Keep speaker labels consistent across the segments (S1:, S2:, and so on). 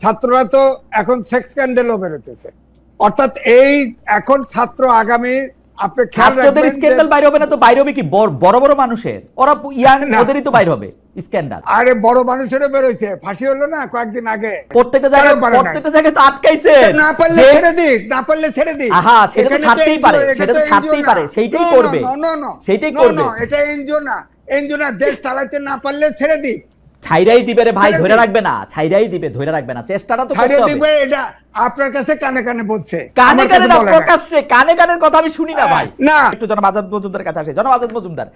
S1: ছাত্ররা তো এখন সেক্স স্ক্যান্ডেলও বেরোতেছে, অর্থাৎ এই এখন ছাত্র আগামী আপনি খেয়াল
S2: রাখবেন স্ক্যান্ডাল বাইরে হবে না তো বাইরে হবে কি বড় বড় মানুষের, ওরা ইয়াং ওদেরই তো বাইরে হবে স্ক্যান্ডাল।
S1: আরে বড় মানুষেরও বেরোইছে, ফাঁসি হলো না কয়েকদিন আগে,
S2: প্রত্যেকটা জায়গায় তো আটকাইছে।
S1: না পারলে ছেড়ে দিক, না পারলে ছেড়ে দিক।
S2: হ্যাঁ সেটা তো ছাড়তেই পারে, সেটা তো ছাড়তেই পারে, সেইটাই করবে, সেইটাই করবে।
S1: এটা এনজিও না, এনজিও না, দেশ চালাতে না পারলে ছেড়ে দিক।
S2: ছাইরাই দিবে রে ভাই, ধরে রাখবে না, ছাইরাই দিবে, ধরে রাখবে না, চেষ্টাটা তো করতে হবে।
S1: এটা আপনার কাছে কানে কানে বলছে,
S2: কানে কানে না প্রকাশ্যে, কানে কানের কথা আমি শুনি না ভাই। না একটু জনাব আজাদ মজুমদারের কাছে আসে। জনাব আজাদ মজুমদার,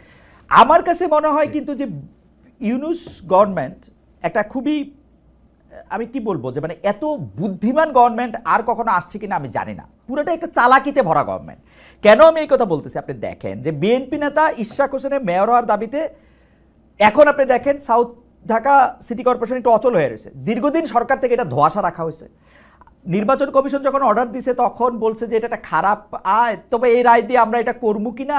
S2: আমার কাছে মনে হয় কিন্তু যে ইউনূস গভর্নমেন্ট একটা খুবই, আমি কি বলবো, যে মানে এত বুদ্ধিমান গভর্নমেন্ট আর কখনো আসছে কিনা আমি জানি না, পুরোটা একটা চালাকিতে ভরা গভর্নমেন্ট। কেন আমি এই কথা বলতেছি, আপনি দেখেন যে বিএনপি নেতা ইশরাক হোসেনের মেয়র হওয়ার দাবিতে এখন আপনি দেখেন সাউথ ঢাকা সিটি কর্পোরেশন একটু অচল হয়ে রয়েছে। দীর্ঘদিন সরকার থেকে এটা ধোঁয়াশা রাখা হয়েছে। নির্বাচন কমিশন যখন অর্ডার দিছে তখন বলছে যে এটা একটা খারাপ আয়, তবে এই রায় দিয়ে আমরা এটা করবো কিনা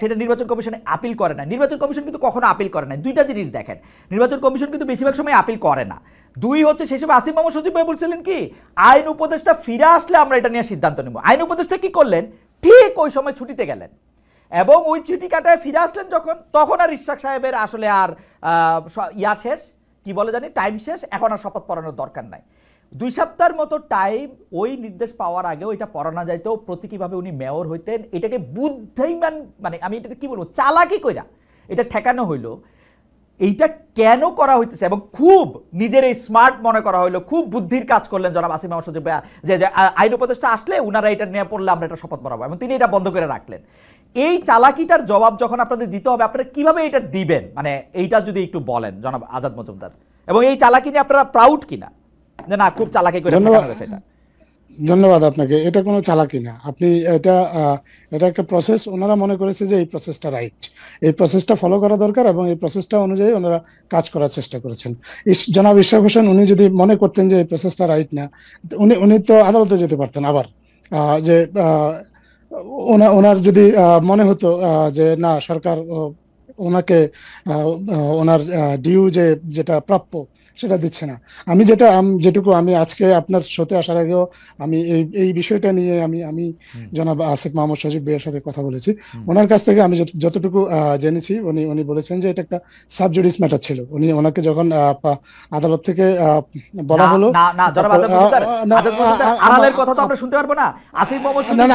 S2: সেটা নির্বাচন কমিশনে আপিল করে না। নির্বাচন কমিশন কিন্তু কখনো আপিল করে না। দুইটা জিনিস দেখেন, নির্বাচন কমিশন কিন্তু বেশিরভাগ সময় আপিল করে না। দুই হচ্ছে সেই সময় আসিফ মাহমুদ সজীব ভাই বলছিলেন কি আইন উপদেষ্টা ফিরে আসলে আমরা এটা নিয়ে সিদ্ধান্ত নেব। আইন উপদেষ্টা কি করলেন, ঠিক ওই সময় ছুটিতে গেলেন এবং ওই ছুটি কাটায় ফিরে আসলেন যখন, তখন আর ইশরাক সাহেবের আসলে আর ইয়া শেষ, কি বলে জানি, টাইম শেষ, এখন আর শপথ পড়ানোর দরকার নাই। 2 সপ্তাহের মতো টাইম ওই নির্দেশ পাওয়ার আগেও এটা পড়ানো যাইতো, প্রতীকীভাবে উনি মেয়র হইতেন। এটাকে বুদ্ধিমান, মানে আমি এটা কি বলবো, চালাকি কইরা এটা ঠেকানো হইলো। এইটা কেন করা হইতেছে এবং খুব নিজের এই স্মার্ট মনে করা হইলো, খুব বুদ্ধির কাজ করলেন জনাব আসিফ মাহমুদ সজীব, যে আইন উপদেষ্টা আসলে উনারা এটা নিয়ে পড়লে আমরা এটা শপথ পড়াবো, এবং তিনি এটা বন্ধ করে রাখলেন। এই চালাকিটার জবাব যখন আপনাদের দিতে হবে, আপনারা কিভাবে এটা দিবেন, মানে এইটা যদি একটু বলেন জনাব আজাদ মজুমদার, এবং এই চালাকি নিয়ে আপনারা প্রাউড কিনা যে না খুব চালাকি করে সেটা।
S3: ধন্যবাদ আপনাকে। এটা কোনো চালাকি না, আপনি এটা একটা প্রসেস। ওনারা মনে করেছে যে এই প্রসেসটা রাইট, এই প্রসেসটা ফলো করা দরকার এবং এই প্রসেসটা অনুযায়ী ওনারা কাজ করার চেষ্টা করেছেন। জনাব ইশরাক হোসেন উনি যদি মনে করতেন যে এই প্রসেসটা রাইট না, উনি তো আদালতে যেতে পারতেন আবার, যে ওনার যদি মনে হতো যে না সরকার ওনাকে ওনার ডিউ যেটা প্রাপ্য সেটা দিচ্ছে না। যেটুকু আমি আজকে আপনার শোতে আসার আগেও আমি এই বিষয়টা নিয়ে আমি জনাব আসিফ মাহমুদ সজীব ভাইয়ের সাথে কথা বলেছি। ওনার কাছ থেকে আমি যতটুকু জেনেছি, উনি বলেছেন যে এটা একটা সাবজুডিস ম্যাটার ছিল। ওনাকে যখন আদালত থেকে বলা হলো,
S2: আড়ালের কথা তো আমরা শুনতে পারবো না। আসিফ মাহমুদ সজীব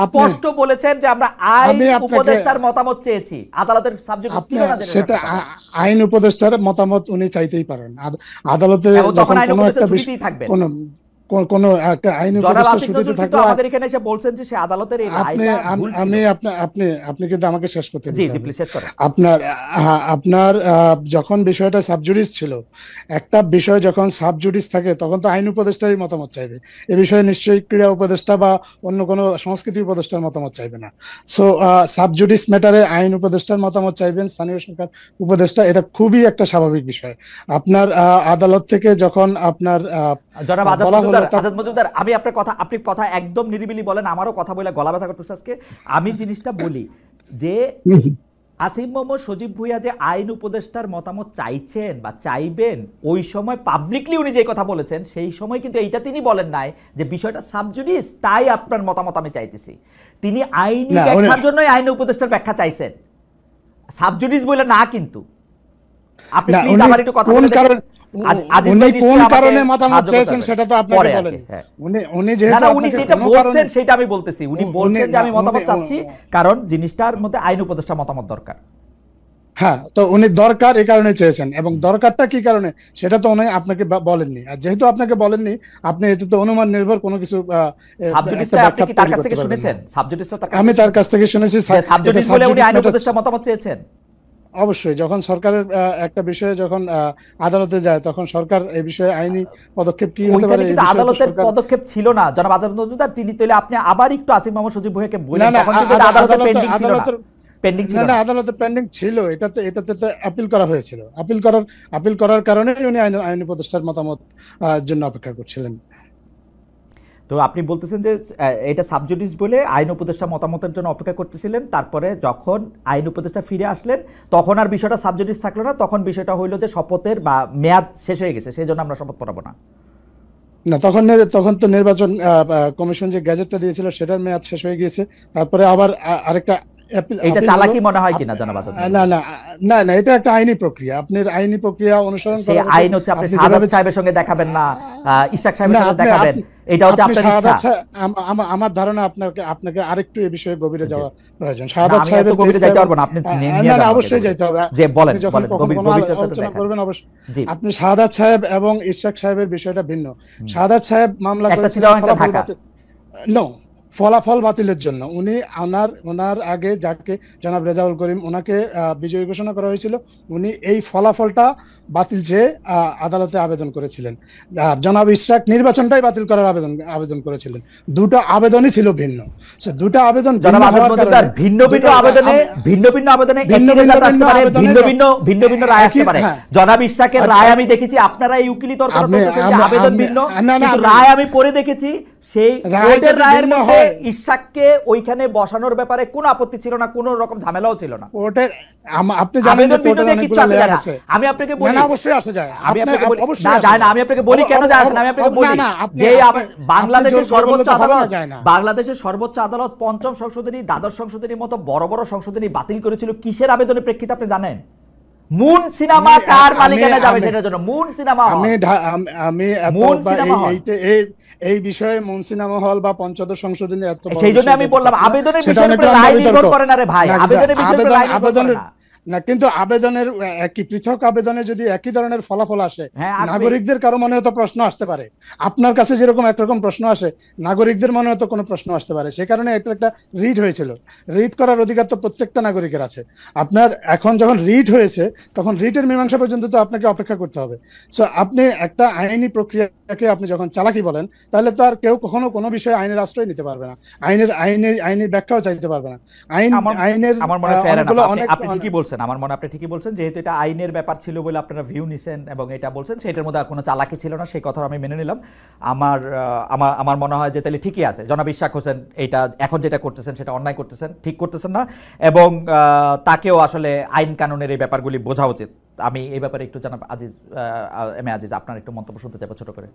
S2: স্পষ্ট বলেছেন যে আমরা আইন উপদেষ্টার মতামত চেয়েছি, আদালতের সাবজুডিস ছিল না।
S3: সেটা আইন উপদেষ্টার মতামত উনি চাইতেই পারেন আদালতে, যখন কোনো একটা বিষয় কোনো একটা আইন উপদেষ্টা ছুটিতে থাকলে
S2: আমাদের এখানে এসে বলছেন যে সে আদালতের এই রায়টা ভুল ছিল।
S3: আপনি কিন্তু আমাকে শেষ করতে দিন।
S2: জি জি প্লিজ শেষ করুন।
S3: আপনার যখন বিষয়টা সাবজুডিস ছিল, একটা বিষয় যখন সাবজুডিস থাকে তখন তো আইন উপদেষ্টারই মতামত চাইবে। এই বিষয়ে নিশ্চয়ই ক্রীড়া উপদেষ্টা বা অন্য কোনো সংস্কৃতি উপদেষ্টার মতামত চাইবে না। সো সাবজুডিস ম্যাটারে আইন উপদেষ্টার মতামত চাইবেন স্থানীয় সরকার উপদেষ্টা, এটা খুবই একটা স্বাভাবিক বিষয়। আপনার আদালত থেকে যখন আপনার
S2: আজাদ মজুমদার, আমি আপনার কথা, আপনি কথা একদম নিরিবিলি বলেন, আমারও কথা বলে গলা ব্যথা করতেছে আজকে। আমি জিনিসটা বলি যে আসিফ মোহাম্মদ সজীব ভুঁইয়া যে আইন উপদেষ্টার মতামত চাইছেন বা চাইবেন, ওই সময় পাবলিকলি উনি যে কথা বলেছেন, সেই সময় কিন্তু এইটা তিনি বলেন নাই যে বিষয়টা সাবজুডিস, তাই আপনার মতামত আমি চাইতেছি। তিনি আইনি ব্যাখ্যার জন্যই আইন উপদেষ্টার ব্যাখ্যা চাইছেন, সাবজুডিস বলে না। কিন্তু আপনি প্লিজ আমার একটু কথা বলেন,
S3: উনি কোন কারণে মতামত চেয়েছেন সেটা তো আপনাকে বলেন। উনি
S2: যেটা বলছেন সেটা আমি বলতেছি, উনি বলছেন যে আমি মতামত চাচ্ছি কারণ জিনিসটার মধ্যে আইন উপদেষ্টা মতামত দরকার।
S3: হ্যাঁ, তো উনি দরকার এই কারণে চেয়েছেন, এবং দরকারটা কি কারণে সেটা তো উনি আপনাকে বলেননি। আর যেহেতু আপনাকে বলেননি, আপনি এতে তো অনুমান নির্ভর কোনো কিছু আমি তার কাছ থেকে শুনেছি
S2: মতামত চেয়েছেন।
S3: অবশ্যই যখন সরকারের একটা বিষয়ে যখন আদালতে যায়, তখন সরকার এই বিষয়ে আইনি পদক্ষেপ কি হতে পারে,
S2: আদালতের পদক্ষেপ ছিল না জনাব আজাদ মজুমদার। তিনি তাহলে আপনি আবার একটু আসিফ মাহমুদ সজীব ভুঁইয়াকে বলেন, আদালতে
S3: পেন্ডিং ছিল, এটাতে তো আপিল করা হয়েছিল। আপিল করার কারণে উনি আইনি উপদেষ্টার মতামত জন্য অপেক্ষা করছিলেন।
S2: তো আপনি বলতেছেন যে এটা সাবজুডিস বলে আইন উপদেষ্টা মতামতের জন্য অপেক্ষা করতেছিলেন, তারপরে যখন আইন উপদেষ্টা ফিরে আসলেন তখন আর বিষয়টা সাবজুডিস থাকলো না, তখন বিষয়টা হইলো যে শপথের বা মেয়াদ শেষ হয়ে গেছে, সেই জন্য আমরা শপথ পড়াবো না।
S3: না, তখন তো নির্বাচন কমিশন যে গ্যাজেটটা দিয়েছিল সেটার মেয়াদ শেষ হয়ে গিয়েছে। তারপরে আবার আরেকটা
S2: এটা চালাকি মনে হয় কিনা জনাব?
S3: না না না না, এটা একটা আইনি প্রক্রিয়া। আপনার আইনি প্রক্রিয়া অনুসরণ
S2: করা আইন হচ্ছে আপনি শাহাদাত সাহেবের সঙ্গে দেখাবেন না, ইশাক সাহেবের সঙ্গে দেখাবেন, এটা হচ্ছে আপনার ইচ্ছা।
S3: আমার ধারণা আপনাকে আরেকটু এই বিষয়ে গভীরে যাওয়া প্রয়োজন। শাহাদাত সাহেবের
S2: গভীরে যাইতে পারবো না, আপনি
S3: না অবশ্যই যাইতে হবে।
S2: যে বলেন
S3: আলোচনা করবেন অবশ্যই। আপনি শাহাদাত সাহেব এবং ইশাক সাহেবের বিষয়টা ভিন্ন। শাহাদাত সাহেব মামলা করেছিলেন ফলাফল বাতিলের জন্য। উনি ওনার আগে যাকে জনাব রেজাউল করিম ওনাকে বিজয়ী ঘোষণা করা হয়েছিল, উনি এই ফলাফলটা বাতিল চেয়ে আদালতে আবেদন করেছিলেন। জনাব ইশরাক নির্বাচনটাই বাতিল করার আবেদন করেছিলেন। দুটো আবেদনই ছিল ভিন্ন। দুটো আবেদন
S2: ভিন্ন ভিন্ন আবেদনে ভিন্ন রায় আসতে পারে। জনাব ইশরাকের রায় আমি দেখেছি, আপনারা এই উকিলি তর্ক করতেছেন যে আবেদন ভিন্ন, কিন্তু রায় আমি পড়ে দেখেছি সেই কোর্টের রায়ের মধ্যে ইশাককে ওইখানে বসানোর ব্যাপারে কোনো আপত্তি ছিল না, কোনো রকম ঝামেলাও ছিল না।
S3: কোর্টের আপনি জানেন যে কোর্টের অনেকগুলো লেয়ার আছে।
S2: আমি আপনাকে বলি
S3: না অবশ্যই আসে যায়।
S2: আমি আপনাকে বলি না যায় না, আমি আপনাকে বলি কেন যায় না। আমি আপনাকে বলি যে বাংলাদেশের সর্বোচ্চ আদালত, বাংলাদেশের সর্বোচ্চ আদালত পঞ্চম সংশোধনী, দ্বাদশ সংশোধনীর মতো বড় বড় সংশোধনী বাতিল করেছিল কিসের আবেদনের প্রেক্ষিতে আপনি জানেন? মুন সিনেমা কার মালিকানা যাবে সেটার জন্য। মুন সিনেমা
S3: আমি এই বিষয়ে মুন সিনেমা হল বা পঞ্চদশ সংশোধনী এত বড়,
S2: সেইজন্য আমি বললাম আবেদনের বিষয়ের উপরে রায় নির্ভর করে না রে ভাই, আবেদনের বিষয়ের উপরে রায় নির্ভর করে না।
S3: না, কিন্তু আবেদনের একই পৃথক আবেদনে যদি একই ধরনের ফলাফল আসে, নাগরিকদের কারো মনে হয়তো প্রশ্ন আসতে পারে। আপনার কাছে যেরকম একরকম প্রশ্ন আসে, নাগরিকদের মনে হয়তো কোনো প্রশ্ন আসতে পারে। সে কারণে এটা একটা রিট হয়েছিল। রিট করার অধিকার তো প্রত্যেকটা নাগরিকের আছে। আপনার এখন যখন রিট হয়েছে তখন রিটের মীমাংসা পর্যন্ত তো আপনাকে অপেক্ষা করতে হবে। সো আপনি একটা আইনি প্রক্রিয়াকে আপনি যখন চালাকি বলেন, তাহলে তো আর কেউ কখনো কোনো বিষয়ে আইনের আশ্রয় নিতে পারবে না, আইনের ব্যাখ্যাও চাইতে পারবে না। আইনের
S2: আপনি ঠিকই বলছেন, আমার মনে আপনি ঠিকই বলছেন, যেহেতু এটা আইনের ব্যাপার ছিল বলে আপনারা ভিউ নিছেন এবং এটা বলছেন, সেটার মধ্যে কোনো চালাকি ছিল না, সেই কথা আমি মেনে নিলাম। আমার মনে হয় যে তাহলে ঠিকই আছে। জনাব ইশাক হোসেন এটা এখন যেটা করতেছেন সেটা অন্যায় করতেছেন, ঠিক করতেছেন না, এবং তাকেও আসলে আইন কানুনের এই ব্যাপারগুলি বোঝা উচিত। আমি এই ব্যাপারে একটু জনাব আজিজ আপনার একটু মন্তব্য শুনতে চাইবো ছোট করে।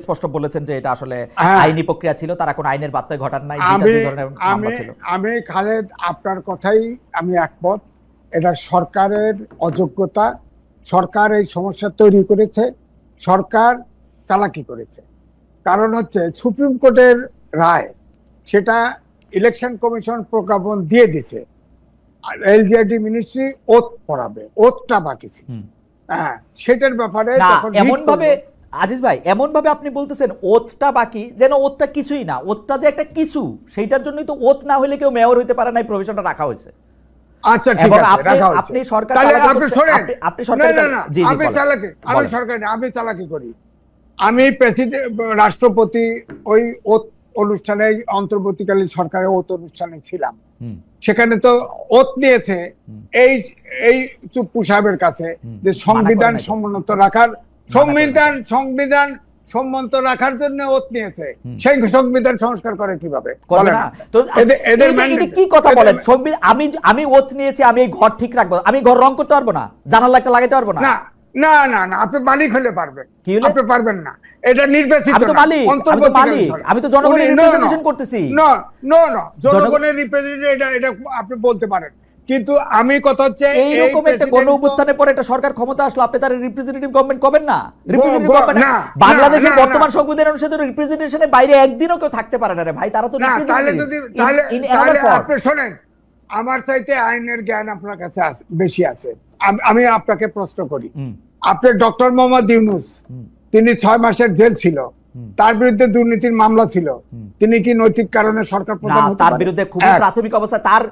S2: স্পষ্ট বলেছেন যে এটা আসলে আইনি প্রক্রিয়া ছিল, তারা কোন আইনের বার্তায় ঘটান নাই।
S1: আমি খালেদ আপনার কথাই আমি একমত। এটা সরকারের অযোগ্যতা, সরকার এই সমস্যা তৈরি করেছে, সরকার চালাকি করেছে। কারণ হচ্ছে সুপ্রিম কোর্টের রায়, সেটা ইলেকশন কমিশন প্রজ্ঞাপন দিয়ে দিছে, এলজিআইডি মিনিস্ট্রি ওথ পড়াবে, ওথটা বাকি ছিল। সেটার ব্যাপারে
S2: এমন ভাবে আজিজ ভাই, এমন ভাবে আপনি বলতেছেন ওথটা বাকি, যেন ওথটা কিছুই না। ওথটা যে একটা কিছু, সেইটার জন্যই তো ওথ না হলে কেউ মেয়র হইতে পারে না, এই প্রভিশনটা রাখা হয়েছে।
S1: আচ্ছা ঠিক আছে, রাখা হয়েছে।
S2: আপনি সরকার,
S1: আপনি সরকার, আমি চালাকি করি। আমি প্রেসিডেন্ট, রাষ্ট্রপতি ওই ওথ অনুষ্ঠানে, অন্তর্বর্তীকালীন সরকারের ওথ অনুষ্ঠানে ছিলাম। সেখানে তো ওথ নিয়েছে এই চুপ্পু সাহেবের কাছে যে সংবিধান সম্মত রাখার, সংবিধান সম্মত রাখার জন্য ওথ নিয়েছে। সেই সংবিধান সংস্কার করে কিভাবে?
S2: এদের কি কথা বলেন? আমি ওথ নিয়েছি, আমি এই ঘর ঠিক রাখবো, আমি ঘর রং করতে পারবো না, জানালা একটা লাগাতে পারবো না।
S1: না না না, আপনি মালিক হলে পারবেন, আপনি পারবেন না। এটা নির্বাচিত,
S2: আমি তো জনগণের রিপ্রেজেন্টেশন করতেছি।
S1: জনগণের রিপ্রেজেন্টেশন, এটা আপনি বলতে পারেন, কিন্তু আমি কথা হচ্ছে
S2: এইরকম একটা গণঅভ্যুত্থানের পরে একটা সরকার ক্ষমতা আসলো, আপনি তার রিপ্রেজেন্টেটিভ গভর্নমেন্ট করবেন না? বাংলাদেশের বর্তমান সংবিধান অনুসারে রিপ্রেজেন্টেশনের বাইরে একদিনও কেউ থাকতে পারে না রে ভাই। তারা তো
S1: আপনি শোনেন, আমার চাইতে আইনের জ্ঞান আপনার কাছে বেশি আছে। আমি আপনাকে প্রশ্ন করি, আপনি ডক্টর মোহাম্মদ ইউনূস, তিনি 6 মাসের জেল ছিল, তার বিরুদ্ধে দুর্নীতির মামলা ছিল, তিনি কি নৈতিক কারণে সরকার প্রধান হতে পারেন?
S2: তার বিরুদ্ধে খুবই প্রাথমিক অবস্থা, তার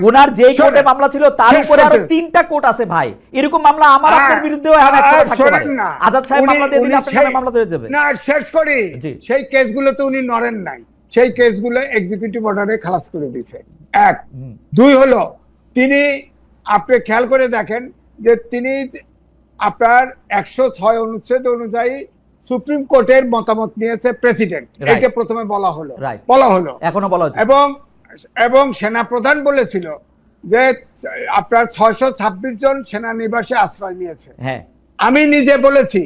S2: ওনার যে কোর্টে মামলা ছিল তার উপরে আরো 3টা কোর্ট আছে ভাই। এরকম মামলা আমার আপনার বিরুদ্ধেও এখন একসাথে থাকতে পারে। আজাদ সাহেব মামলা দিয়ে দিলে আপনার মামলা হয়ে যাবে
S1: না। শেষ করি, সেই কেসগুলোতে উনি নড়েন নাই, সেই কেসগুলো এক্সিকিউটিভ অর্ডারে খালাস করে দিয়েছে। 1 2 হলো, তিনি আপনি খেয়াল করে দেখেন যে তিনি আপনার 106 অনুচ্ছেদ অনুযায়ী সুপ্রিম কোর্টের মতামত নিয়েছে প্রেসিডেন্ট, এটা প্রথমে বলা হলো,
S2: এখনো বলা হচ্ছে,
S1: এবং সেনা প্রধান বলেছিল যে আপনার 626 জন সেনানিবাসে আশ্রয় নিয়েছে। আমি নিজে বলেছি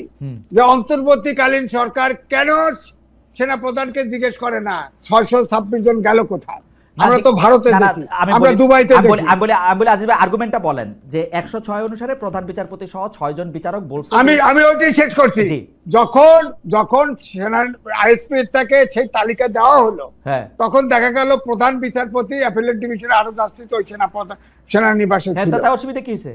S1: যে অন্তর্বর্তীকালীন সরকার কেন সেনাপ্রধানকে জিজ্ঞেস করে না 626 জন গেল কোথায়? আমরা তো ভারতে দেখি, আমরা দুবাইতে দেখি।
S2: আমি বলি আজিজ ভাই আর্গুমেন্টটা বলেন যে 106 অনুসারে প্রধান বিচারপতি সহ 6 জন বিচারক বলছে।
S1: আমি ওইটাই শেষ করছি। যখন সেনা আইএসপি থেকে সেই তালিকা দেওয়া হলো, তখন দেখা গেল প্রধান বিচারপতি অ্যাপিলেট ডিভিশনে আরো জাস্টিস ওই সেনানিবাসে ছিল।
S2: তাতে অসুবিধা কি হয়েছে?